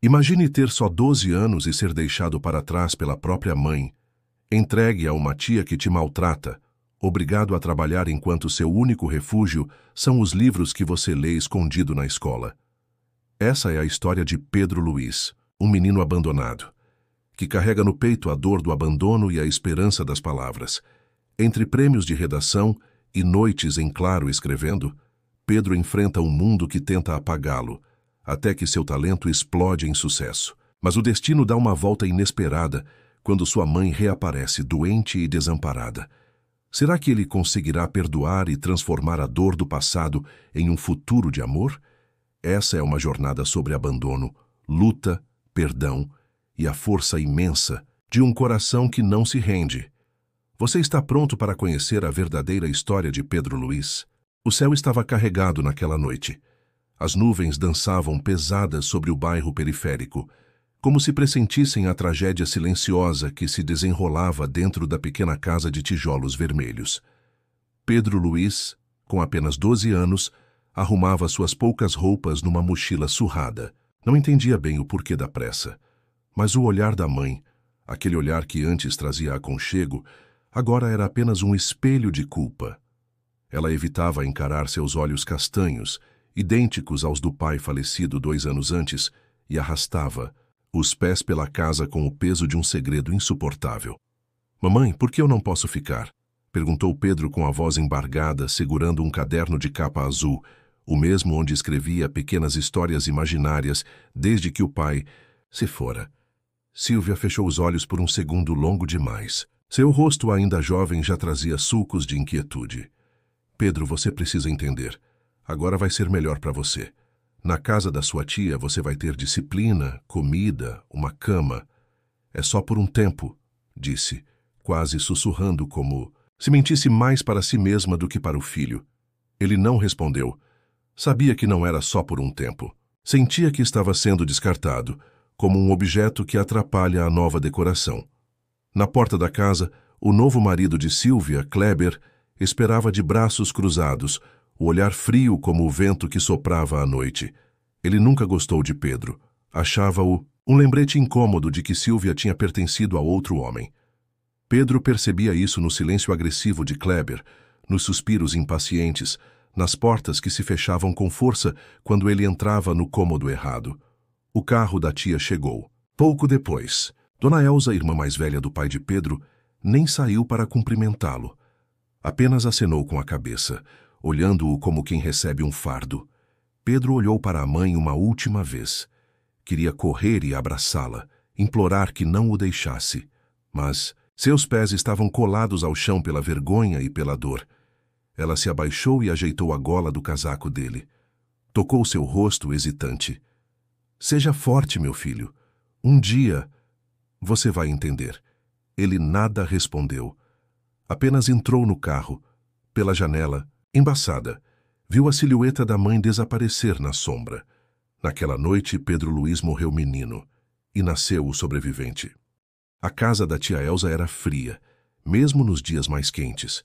Imagine ter só 12 anos e ser deixado para trás pela própria mãe, entregue a uma tia que te maltrata, obrigado a trabalhar enquanto seu único refúgio são os livros que você lê escondido na escola. Essa é a história de Pedro Luiz, um menino abandonado, que carrega no peito a dor do abandono e a esperança das palavras. Entre prêmios de redação e noites em claro escrevendo, Pedro enfrenta um mundo que tenta apagá-lo, até que seu talento explode em sucesso. Mas o destino dá uma volta inesperada quando sua mãe reaparece doente e desamparada. Será que ele conseguirá perdoar e transformar a dor do passado em um futuro de amor? Essa é uma jornada sobre abandono, luta, perdão e a força imensa de um coração que não se rende. Você está pronto para conhecer a verdadeira história de Pedro Luiz? O céu estava carregado naquela noite. As nuvens dançavam pesadas sobre o bairro periférico, como se pressentissem a tragédia silenciosa que se desenrolava dentro da pequena casa de tijolos vermelhos. Pedro Luiz, com apenas 12 anos, arrumava suas poucas roupas numa mochila surrada. Não entendia bem o porquê da pressa, mas o olhar da mãe, aquele olhar que antes trazia aconchego, agora era apenas um espelho de culpa. Ela evitava encarar seus olhos castanhos, idênticos aos do pai falecido 2 anos antes, e arrastava, os pés pela casa com o peso de um segredo insuportável. "Mamãe, por que eu não posso ficar?" perguntou Pedro com a voz embargada, segurando um caderno de capa azul, o mesmo onde escrevia pequenas histórias imaginárias desde que o pai se fora. Sílvia fechou os olhos por um segundo longo demais. Seu rosto ainda jovem já trazia sulcos de inquietude. "Pedro, você precisa entender. Agora vai ser melhor para você. Na casa da sua tia você vai ter disciplina, comida, uma cama. É só por um tempo", disse, quase sussurrando como se mentisse mais para si mesma do que para o filho. Ele não respondeu. Sabia que não era só por um tempo. Sentia que estava sendo descartado, como um objeto que atrapalha a nova decoração. Na porta da casa, o novo marido de Sílvia, Kleber, esperava de braços cruzados, o olhar frio como o vento que soprava à noite. Ele nunca gostou de Pedro. Achava-o um lembrete incômodo de que Sílvia tinha pertencido a outro homem. Pedro percebia isso no silêncio agressivo de Kleber, nos suspiros impacientes, nas portas que se fechavam com força quando ele entrava no cômodo errado. O carro da tia chegou. Pouco depois, Dona Elza, irmã mais velha do pai de Pedro, nem saiu para cumprimentá-lo. Apenas acenou com a cabeça, olhando-o como quem recebe um fardo. Pedro olhou para a mãe uma última vez. Queria correr e abraçá-la, implorar que não o deixasse. Mas seus pés estavam colados ao chão pela vergonha e pela dor. Ela se abaixou e ajeitou a gola do casaco dele. Tocou seu rosto hesitante. "Seja forte, meu filho. Um dia você vai entender." Ele nada respondeu. Apenas entrou no carro. Pela janela, embaçada, viu a silhueta da mãe desaparecer na sombra. Naquela noite, Pedro Luiz morreu menino e nasceu o sobrevivente. A casa da tia Elza era fria, mesmo nos dias mais quentes.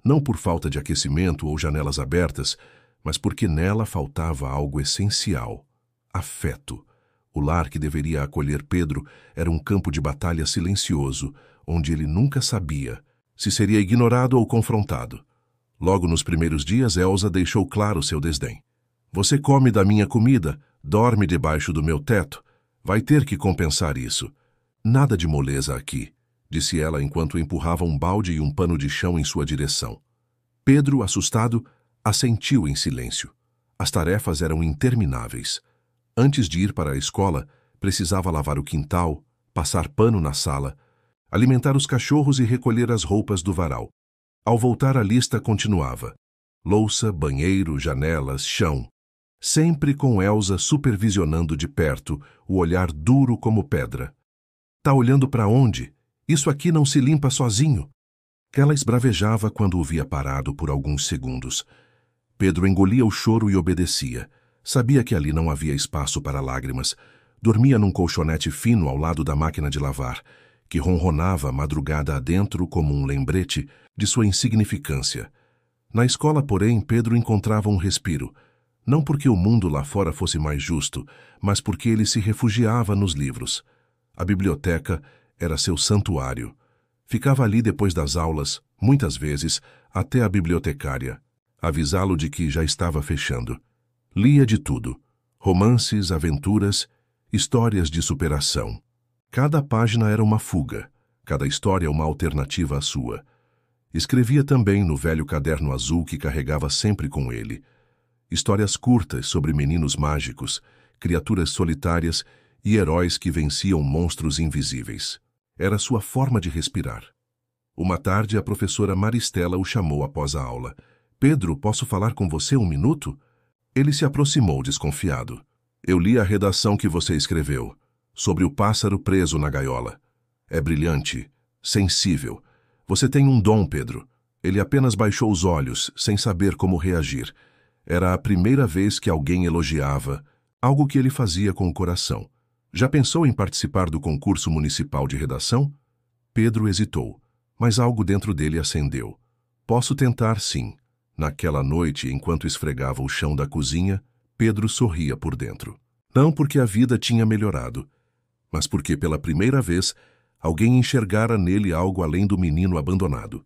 Não por falta de aquecimento ou janelas abertas, mas porque nela faltava algo essencial: afeto. O lar que deveria acolher Pedro era um campo de batalha silencioso, onde ele nunca sabia se seria ignorado ou confrontado. Logo nos primeiros dias, Elza deixou claro seu desdém. "Você come da minha comida, dorme debaixo do meu teto. Vai ter que compensar isso. Nada de moleza aqui", disse ela enquanto empurrava um balde e um pano de chão em sua direção. Pedro, assustado, assentiu em silêncio. As tarefas eram intermináveis. Antes de ir para a escola, precisava lavar o quintal, passar pano na sala, alimentar os cachorros e recolher as roupas do varal. Ao voltar, a lista continuava: louça, banheiro, janelas, chão. Sempre com Elza supervisionando de perto, o olhar duro como pedra. "Tá olhando para onde? Isso aqui não se limpa sozinho." Ela esbravejava quando o via parado por alguns segundos. Pedro engolia o choro e obedecia. Sabia que ali não havia espaço para lágrimas. Dormia num colchonete fino ao lado da máquina de lavar, que ronronava madrugada adentro como um lembrete de sua insignificância. Na escola, porém, Pedro encontrava um respiro. Não porque o mundo lá fora fosse mais justo, mas porque ele se refugiava nos livros. A biblioteca era seu santuário. Ficava ali depois das aulas, muitas vezes, até a bibliotecária avisá-lo de que já estava fechando. Lia de tudo: romances, aventuras, histórias de superação. Cada página era uma fuga, cada história uma alternativa à sua. Escrevia também no velho caderno azul que carregava sempre com ele. Histórias curtas sobre meninos mágicos, criaturas solitárias e heróis que venciam monstros invisíveis. Era sua forma de respirar. Uma tarde, a professora Maristela o chamou após a aula. "Pedro, posso falar com você um minuto?" Ele se aproximou desconfiado. "Eu li a redação que você escreveu, sobre o pássaro preso na gaiola. É brilhante, sensível. Você tem um dom, Pedro." Ele apenas baixou os olhos, sem saber como reagir. Era a primeira vez que alguém elogiava, algo que ele fazia com o coração. "Já pensou em participar do concurso municipal de redação?" Pedro hesitou, mas algo dentro dele acendeu. "Posso tentar, sim." Naquela noite, enquanto esfregava o chão da cozinha, Pedro sorria por dentro. Não porque a vida tinha melhorado, mas porque, pela primeira vez, alguém enxergara nele algo além do menino abandonado.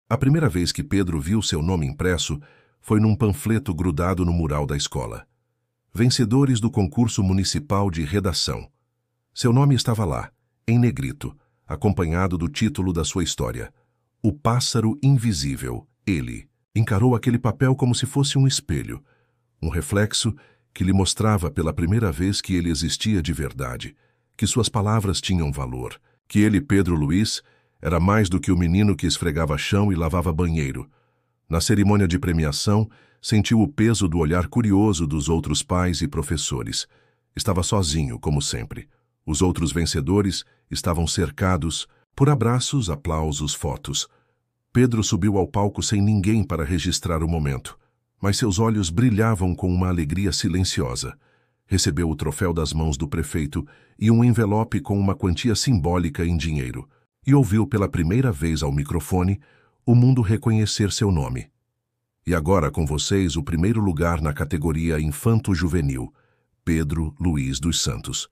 A primeira vez que Pedro viu seu nome impresso foi num panfleto grudado no mural da escola. Vencedores do concurso municipal de redação. Seu nome estava lá, em negrito, acompanhado do título da sua história. O pássaro invisível, ele, encarou aquele papel como se fosse um espelho, um reflexo que lhe mostrava pela primeira vez que ele existia de verdade, que suas palavras tinham valor, que ele, Pedro Luiz, era mais do que o menino que esfregava chão e lavava banheiro. Na cerimônia de premiação, sentiu o peso do olhar curioso dos outros pais e professores. Estava sozinho, como sempre. Os outros vencedores estavam cercados por abraços, aplausos, fotos. Pedro subiu ao palco sem ninguém para registrar o momento, mas seus olhos brilhavam com uma alegria silenciosa. Recebeu o troféu das mãos do prefeito e um envelope com uma quantia simbólica em dinheiro, e ouviu pela primeira vez ao microfone o mundo reconhecer seu nome. E agora com vocês o primeiro lugar na categoria Infanto-Juvenil, Pedro Luiz dos Santos.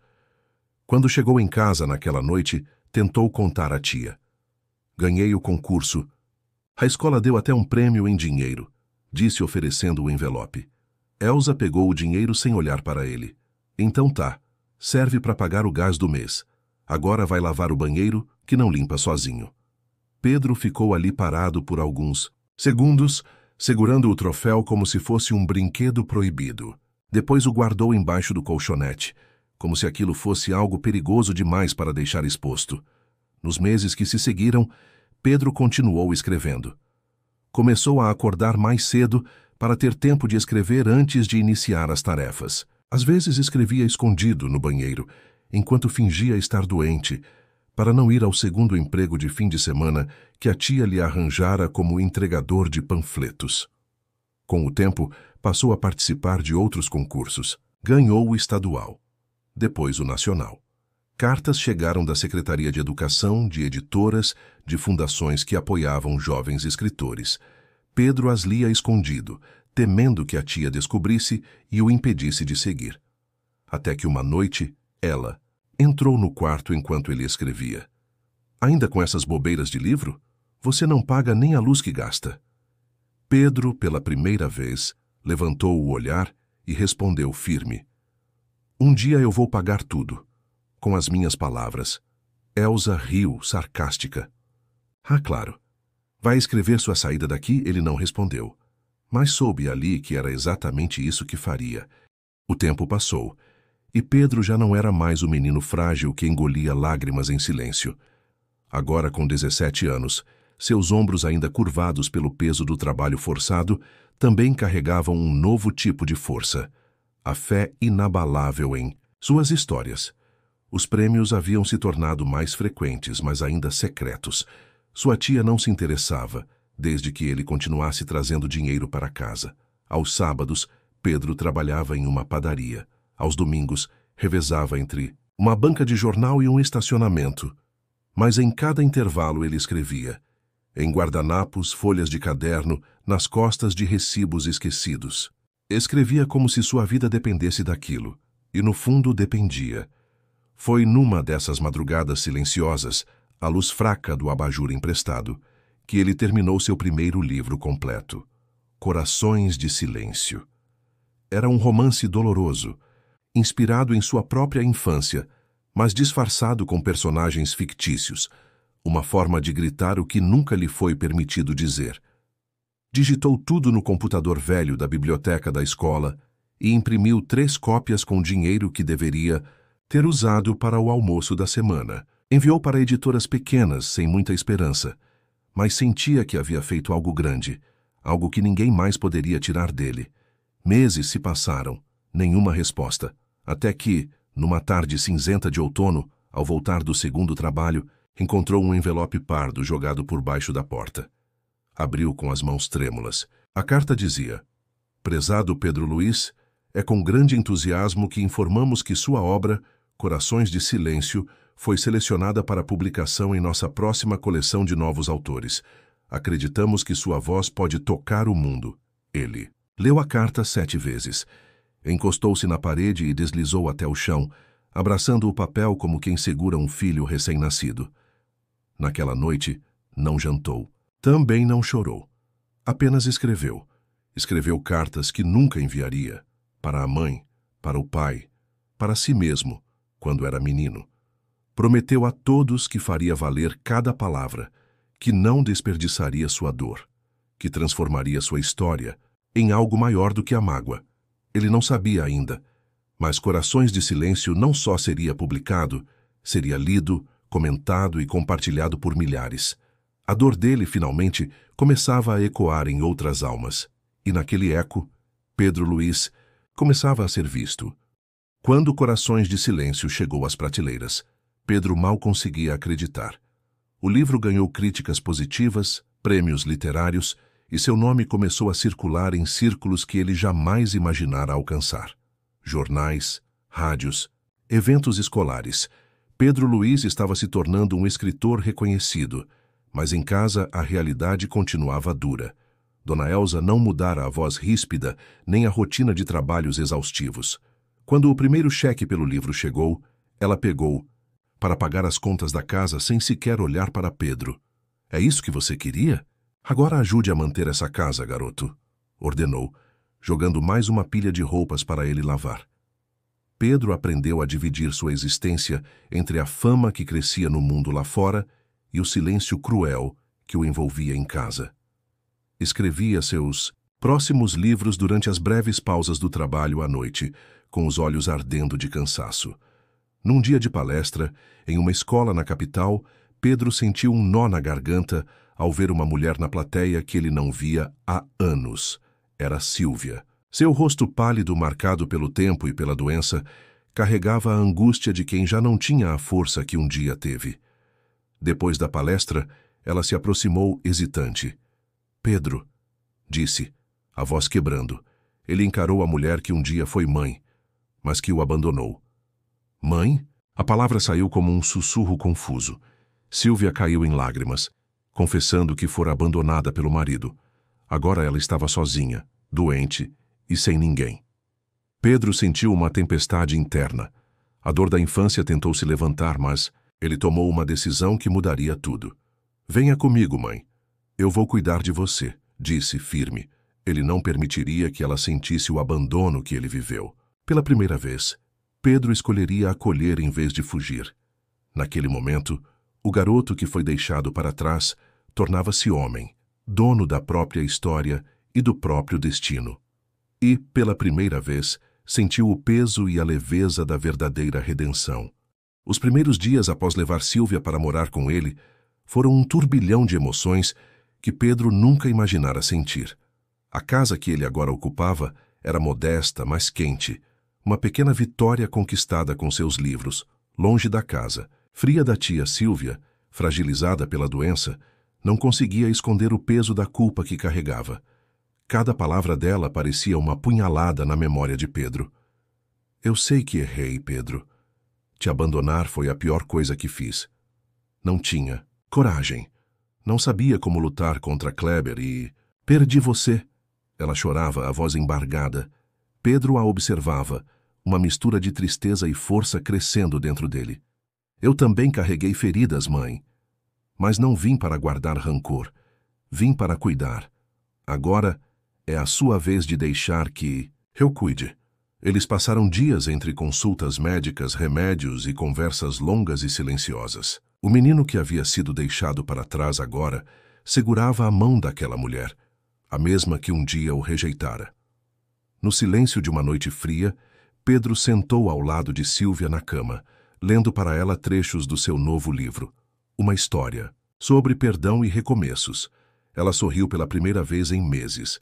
Quando chegou em casa naquela noite, tentou contar à tia. Ganhei o concurso. A escola deu até um prêmio em dinheiro, disse oferecendo o envelope. Elsa pegou o dinheiro sem olhar para ele. Então tá, serve para pagar o gás do mês. Agora vai lavar o banheiro, que não limpa sozinho. Pedro ficou ali parado por alguns segundos, segurando o troféu como se fosse um brinquedo proibido. Depois o guardou embaixo do colchonete, como se aquilo fosse algo perigoso demais para deixar exposto. Nos meses que se seguiram, Pedro continuou escrevendo. Começou a acordar mais cedo para ter tempo de escrever antes de iniciar as tarefas. Às vezes escrevia escondido no banheiro, enquanto fingia estar doente, para não ir ao segundo emprego de fim de semana que a tia lhe arranjara como entregador de panfletos. Com o tempo, passou a participar de outros concursos. Ganhou o estadual, depois o nacional. Cartas chegaram da Secretaria de Educação, de editoras, de fundações que apoiavam jovens escritores. Pedro as lia escondido, temendo que a tia descobrisse e o impedisse de seguir. Até que uma noite, ela entrou no quarto enquanto ele escrevia. Ainda com essas bobeiras de livro? Você não paga nem a luz que gasta. Pedro, pela primeira vez, levantou o olhar e respondeu firme. Um dia eu vou pagar tudo, com as minhas palavras. Elsa riu, sarcástica. Ah, claro. Vai escrever sua saída daqui? Ele não respondeu. Mas soube ali que era exatamente isso que faria. O tempo passou, e Pedro já não era mais o menino frágil que engolia lágrimas em silêncio. Agora, com 17 anos, seus ombros ainda curvados pelo peso do trabalho forçado, também carregavam um novo tipo de força, a fé inabalável em suas histórias. Os prêmios haviam se tornado mais frequentes, mas ainda secretos. Sua tia não se interessava, desde que ele continuasse trazendo dinheiro para casa. Aos sábados, Pedro trabalhava em uma padaria. Aos domingos, revezava entre uma banca de jornal e um estacionamento. Mas em cada intervalo ele escrevia, em guardanapos, folhas de caderno, nas costas de recibos esquecidos. Escrevia como se sua vida dependesse daquilo, e no fundo dependia. Foi numa dessas madrugadas silenciosas, à luz fraca do abajur emprestado, que ele terminou seu primeiro livro completo, Corações de Silêncio. Era um romance doloroso, inspirado em sua própria infância, mas disfarçado com personagens fictícios, uma forma de gritar o que nunca lhe foi permitido dizer. Digitou tudo no computador velho da biblioteca da escola e imprimiu 3 cópias com dinheiro que deveria ter usado para o almoço da semana. Enviou para editoras pequenas, sem muita esperança, mas sentia que havia feito algo grande, algo que ninguém mais poderia tirar dele. Meses se passaram, nenhuma resposta, até que, numa tarde cinzenta de outono, ao voltar do segundo trabalho, encontrou um envelope pardo jogado por baixo da porta. Abriu com as mãos trêmulas. A carta dizia: Prezado Pedro Luiz, é com grande entusiasmo que informamos que sua obra, Corações de Silêncio, foi selecionada para publicação em nossa próxima coleção de novos autores. Acreditamos que sua voz pode tocar o mundo. Ele leu a carta 7 vezes. Encostou-se na parede e deslizou até o chão, abraçando o papel como quem segura um filho recém-nascido. Naquela noite, não jantou. Também não chorou. Apenas escreveu. Escreveu cartas que nunca enviaria. Para a mãe, para o pai, para si mesmo, quando era menino. Prometeu a todos que faria valer cada palavra, que não desperdiçaria sua dor, que transformaria sua história em algo maior do que a mágoa. Ele não sabia ainda, mas Corações de Silêncio não só seria publicado, seria lido, comentado e compartilhado por milhares. A dor dele, finalmente, começava a ecoar em outras almas, e naquele eco, Pedro Luiz começava a ser visto. Quando Corações de Silêncio chegou às prateleiras, Pedro mal conseguia acreditar. O livro ganhou críticas positivas, prêmios literários, e seu nome começou a circular em círculos que ele jamais imaginara alcançar. Jornais, rádios, eventos escolares. Pedro Luiz estava se tornando um escritor reconhecido, mas em casa a realidade continuava dura. Dona Elza não mudara a voz ríspida, nem a rotina de trabalhos exaustivos. Quando o primeiro cheque pelo livro chegou, ela pegou, para pagar as contas da casa sem sequer olhar para Pedro. É isso que você queria? Agora ajude a manter essa casa, garoto, ordenou, jogando mais uma pilha de roupas para ele lavar. Pedro aprendeu a dividir sua existência entre a fama que crescia no mundo lá fora e o silêncio cruel que o envolvia em casa. Escrevia seus próximos livros durante as breves pausas do trabalho à noite, com os olhos ardendo de cansaço. Num dia de palestra, em uma escola na capital, Pedro sentiu um nó na garganta ao ver uma mulher na plateia que ele não via há anos. Era Sílvia. Seu rosto pálido, marcado pelo tempo e pela doença, carregava a angústia de quem já não tinha a força que um dia teve. Depois da palestra, ela se aproximou hesitante. Pedro, disse, a voz quebrando. Ele encarou a mulher que um dia foi mãe, mas que o abandonou. Mãe? A palavra saiu como um sussurro confuso. Sílvia caiu em lágrimas, confessando que fora abandonada pelo marido. Agora ela estava sozinha, doente e sem ninguém. Pedro sentiu uma tempestade interna. A dor da infância tentou se levantar, mas ele tomou uma decisão que mudaria tudo. Venha comigo, mãe. Eu vou cuidar de você, disse firme. Ele não permitiria que ela sentisse o abandono que ele viveu. Pela primeira vez, Pedro escolheria acolher em vez de fugir. Naquele momento, o garoto que foi deixado para trás tornava-se homem, dono da própria história e do próprio destino. E, pela primeira vez, sentiu o peso e a leveza da verdadeira redenção. Os primeiros dias após levar Sílvia para morar com ele foram um turbilhão de emoções que Pedro nunca imaginara sentir. A casa que ele agora ocupava era modesta, mas quente, uma pequena vitória conquistada com seus livros, longe da casa. Fria da tia Sílvia, fragilizada pela doença, não conseguia esconder o peso da culpa que carregava. Cada palavra dela parecia uma punhalada na memória de Pedro. Eu sei que errei, Pedro. Te abandonar foi a pior coisa que fiz. Não tinha coragem. Não sabia como lutar contra Kleber e... Perdi você. Ela chorava, a voz embargada, Pedro a observava, uma mistura de tristeza e força crescendo dentro dele. Eu também carreguei feridas, mãe. Mas não vim para guardar rancor. Vim para cuidar. Agora é a sua vez de deixar que eu cuide. Eles passaram dias entre consultas médicas, remédios e conversas longas e silenciosas. O menino que havia sido deixado para trás agora segurava a mão daquela mulher, a mesma que um dia o rejeitara. No silêncio de uma noite fria, Pedro sentou ao lado de Sílvia na cama, lendo para ela trechos do seu novo livro, Uma História, sobre perdão e recomeços. Ela sorriu pela primeira vez em meses.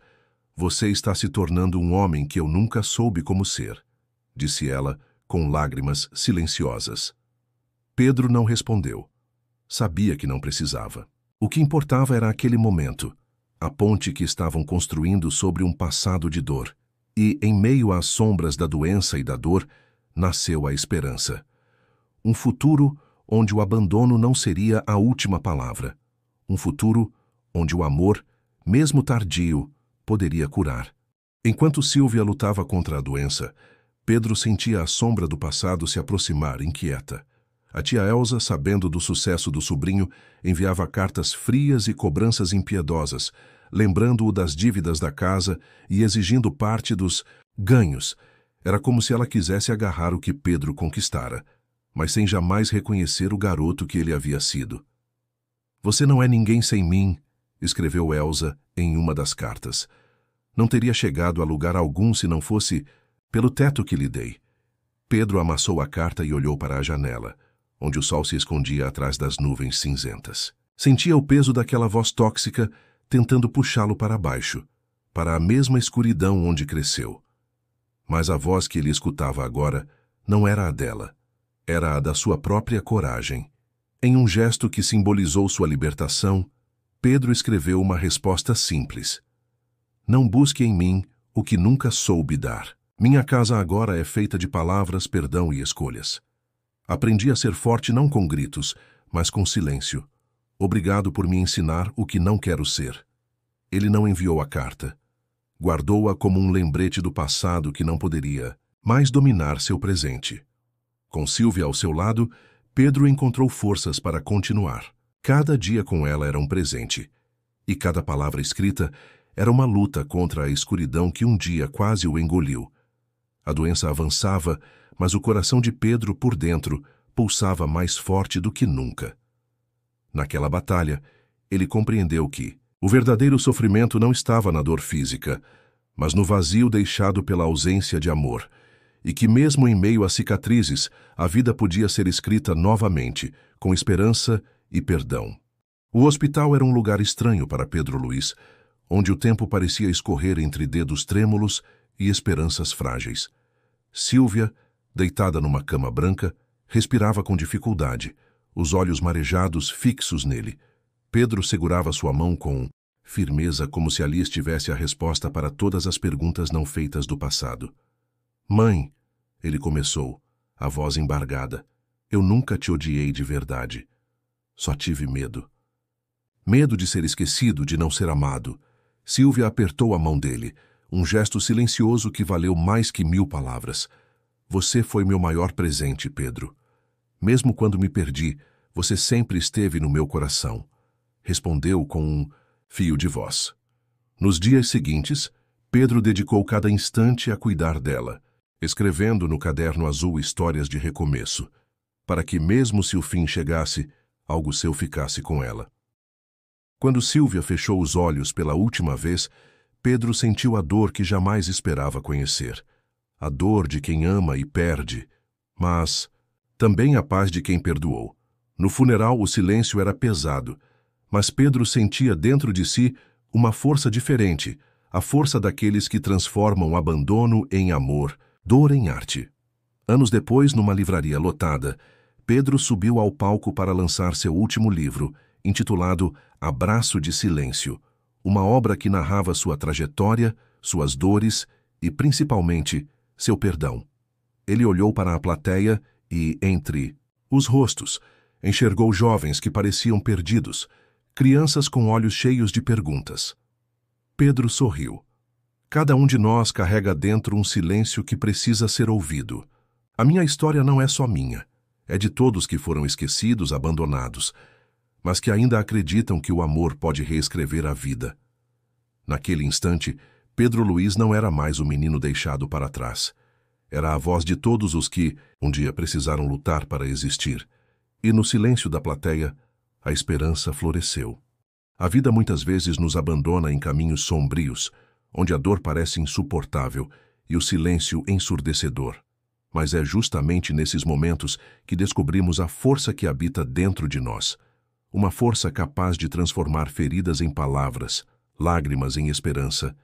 Você está se tornando um homem que eu nunca soube como ser, disse ela, com lágrimas silenciosas. Pedro não respondeu. Sabia que não precisava. O que importava era aquele momento, a ponte que estavam construindo sobre um passado de dor. E, em meio às sombras da doença e da dor, nasceu a esperança. Um futuro onde o abandono não seria a última palavra. Um futuro onde o amor, mesmo tardio, poderia curar. Enquanto Sílvia lutava contra a doença, Pedro sentia a sombra do passado se aproximar, inquieta. A tia Elsa, sabendo do sucesso do sobrinho, enviava cartas frias e cobranças impiedosas, lembrando-o das dívidas da casa e exigindo parte dos ganhos. Era como se ela quisesse agarrar o que Pedro conquistara, mas sem jamais reconhecer o garoto que ele havia sido. Você não é ninguém sem mim, escreveu Elsa em uma das cartas. Não teria chegado a lugar algum se não fosse pelo teto que lhe dei. Pedro amassou a carta e olhou para a janela, onde o sol se escondia atrás das nuvens cinzentas. Sentia o peso daquela voz tóxica tentando puxá-lo para baixo, para a mesma escuridão onde cresceu. Mas a voz que ele escutava agora não era a dela, era a da sua própria coragem. Em um gesto que simbolizou sua libertação, Pedro escreveu uma resposta simples. Não busque em mim o que nunca soube dar. Minha casa agora é feita de palavras, perdão e escolhas. Aprendi a ser forte não com gritos, mas com silêncio. Obrigado por me ensinar o que não quero ser. Ele não enviou a carta. Guardou-a como um lembrete do passado que não poderia mais dominar seu presente. Com Sílvia ao seu lado, Pedro encontrou forças para continuar. Cada dia com ela era um presente, e cada palavra escrita era uma luta contra a escuridão que um dia quase o engoliu. A doença avançava, mas o coração de Pedro, por dentro, pulsava mais forte do que nunca. Naquela batalha, ele compreendeu que o verdadeiro sofrimento não estava na dor física, mas no vazio deixado pela ausência de amor, e que mesmo em meio a cicatrizes, a vida podia ser escrita novamente, com esperança e perdão. O hospital era um lugar estranho para Pedro Luiz, onde o tempo parecia escorrer entre dedos trêmulos e esperanças frágeis. Sílvia, deitada numa cama branca, respirava com dificuldade, os olhos marejados fixos nele. Pedro segurava sua mão com firmeza, como se ali estivesse a resposta para todas as perguntas não feitas do passado. Mãe, ele começou, a voz embargada, eu nunca te odiei de verdade. Só tive medo. Medo de ser esquecido, de não ser amado. Sílvia apertou a mão dele, um gesto silencioso que valeu mais que 1000 palavras. Você foi meu maior presente, Pedro. Mesmo quando me perdi, você sempre esteve no meu coração. Respondeu com um fio de voz. Nos dias seguintes, Pedro dedicou cada instante a cuidar dela, escrevendo no caderno azul histórias de recomeço, para que, mesmo se o fim chegasse, algo seu ficasse com ela. Quando Sílvia fechou os olhos pela última vez, Pedro sentiu a dor que jamais esperava conhecer. A dor de quem ama e perde, mas também a paz de quem perdoou. No funeral, o silêncio era pesado, mas Pedro sentia dentro de si uma força diferente, a força daqueles que transformam abandono em amor, dor em arte. Anos depois, numa livraria lotada, Pedro subiu ao palco para lançar seu último livro, intitulado Abraço de Silêncio, uma obra que narrava sua trajetória, suas dores e, principalmente, seu perdão. Ele olhou para a plateia e, entre os rostos, enxergou jovens que pareciam perdidos, crianças com olhos cheios de perguntas. Pedro sorriu. Cada um de nós carrega dentro um silêncio que precisa ser ouvido. A minha história não é só minha, é de todos que foram esquecidos, abandonados, mas que ainda acreditam que o amor pode reescrever a vida. Naquele instante, Pedro Luiz não era mais o menino deixado para trás. Era a voz de todos os que, um dia, precisaram lutar para existir. E no silêncio da plateia, a esperança floresceu. A vida muitas vezes nos abandona em caminhos sombrios, onde a dor parece insuportável e o silêncio ensurdecedor. Mas é justamente nesses momentos que descobrimos a força que habita dentro de nós. Uma força capaz de transformar feridas em palavras, lágrimas em esperança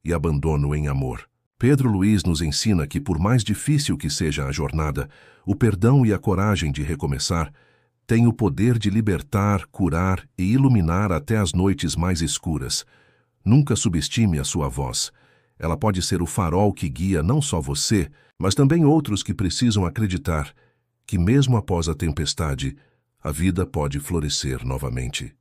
e abandono em amor. Pedro Luiz nos ensina que, por mais difícil que seja a jornada, o perdão e a coragem de recomeçar têm o poder de libertar, curar e iluminar até as noites mais escuras. Nunca subestime a sua voz. Ela pode ser o farol que guia não só você, mas também outros que precisam acreditar que, mesmo após a tempestade, a vida pode florescer novamente.